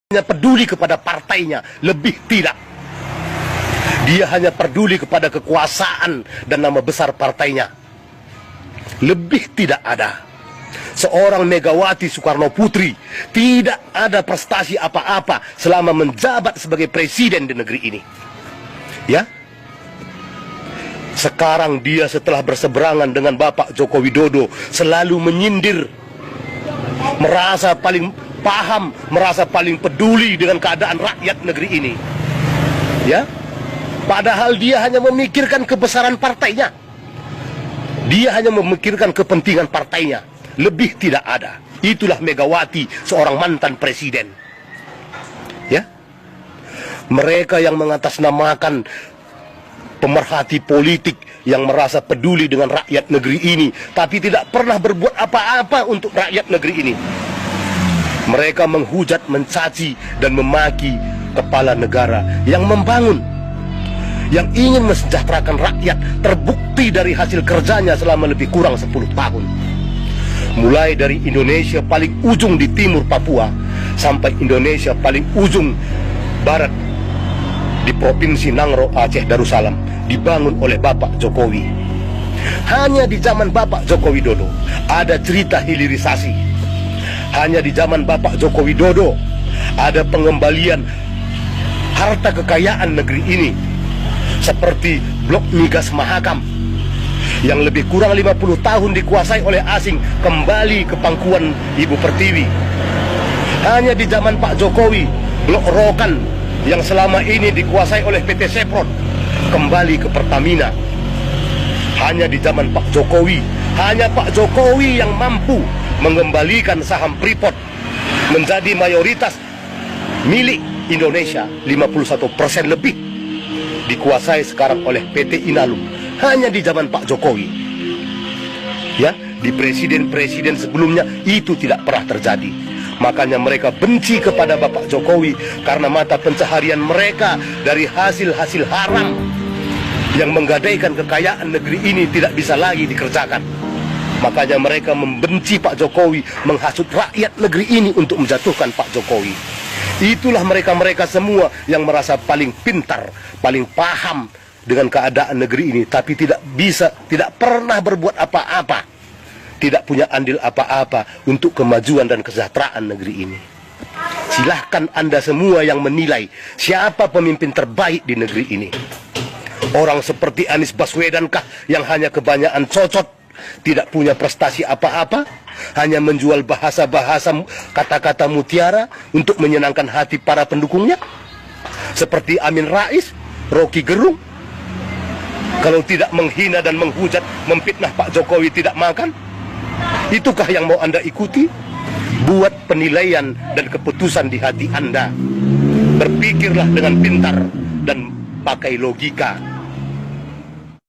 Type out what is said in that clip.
hanya peduli kepada partainya, lebih tidak. Dia hanya peduli kepada kekuasaan dan nama besar partainya. Lebih tidak ada. Seorang Megawati Soekarno Putri tidak ada prestasi apa-apa selama menjabat sebagai presiden di negeri ini. Ya. Sekarang dia setelah berseberangan dengan Bapak Joko Widodo selalu menyindir, merasa paling paham, merasa paling peduli dengan keadaan rakyat negeri ini. Ya. Padahal dia hanya memikirkan kebesaran partainya. Dia hanya memikirkan kepentingan partainya. Lebih tidak ada. Itulah Megawati, seorang mantan presiden. Ya. Mereka yang mengatasnamakan pemerhati politik yang merasa peduli dengan rakyat negeri ini, tapi tidak pernah berbuat apa-apa untuk rakyat negeri ini. Mereka menghujat, mencaci, dan memaki kepala negara yang membangun, yang ingin mensejahterakan rakyat, terbukti dari hasil kerjanya selama lebih kurang 10 tahun. Mulai dari Indonesia paling ujung di timur Papua sampai Indonesia paling ujung barat di Provinsi Nangro, Aceh Darussalam, dibangun oleh Bapak Jokowi. Hanya di zaman Bapak Joko Widodo ada cerita hilirisasi. Hanya di zaman Bapak Joko Widodo ada pengembalian harta kekayaan negeri ini, seperti blok migas Mahakam yang lebih kurang 50 tahun dikuasai oleh asing kembali ke pangkuan Ibu Pertiwi. Hanya di zaman Pak Jokowi, blok Rokan yang selama ini dikuasai oleh PT Sepron kembali ke Pertamina. Hanya di zaman Pak Jokowi, hanya Pak Jokowi yang mampu mengembalikan saham Freeport menjadi mayoritas milik Indonesia, 51% lebih dikuasai sekarang oleh PT Inalum. Hanya di zaman Pak Jokowi. Ya, di presiden-presiden sebelumnya itu tidak pernah terjadi. Makanya mereka benci kepada Bapak Jokowi karena mata pencaharian mereka dari hasil-hasil haram yang menggadaikan kekayaan negeri ini tidak bisa lagi dikerjakan. Makanya mereka membenci Pak Jokowi, menghasut rakyat negeri ini untuk menjatuhkan Pak Jokowi. Itulah mereka-mereka semua yang merasa paling pintar, paling paham dengan keadaan negeri ini, tapi tidak bisa, tidak pernah berbuat apa-apa, tidak punya andil apa-apa untuk kemajuan dan kesejahteraan negeri ini. Silahkan Anda semua yang menilai siapa pemimpin terbaik di negeri ini. Orang seperti Anies Baswedan kah yang hanya kebanyakan cocot, tidak punya prestasi apa-apa, hanya menjual bahasa-bahasa, kata-kata mutiara untuk menyenangkan hati para pendukungnya? Seperti Amin Rais, Rocky Gerung, kalau tidak menghina dan menghujat, memfitnah Pak Jokowi tidak makan? Itukah yang mau Anda ikuti? Buat penilaian dan keputusan di hati Anda. Berpikirlah dengan pintar dan pakai logika.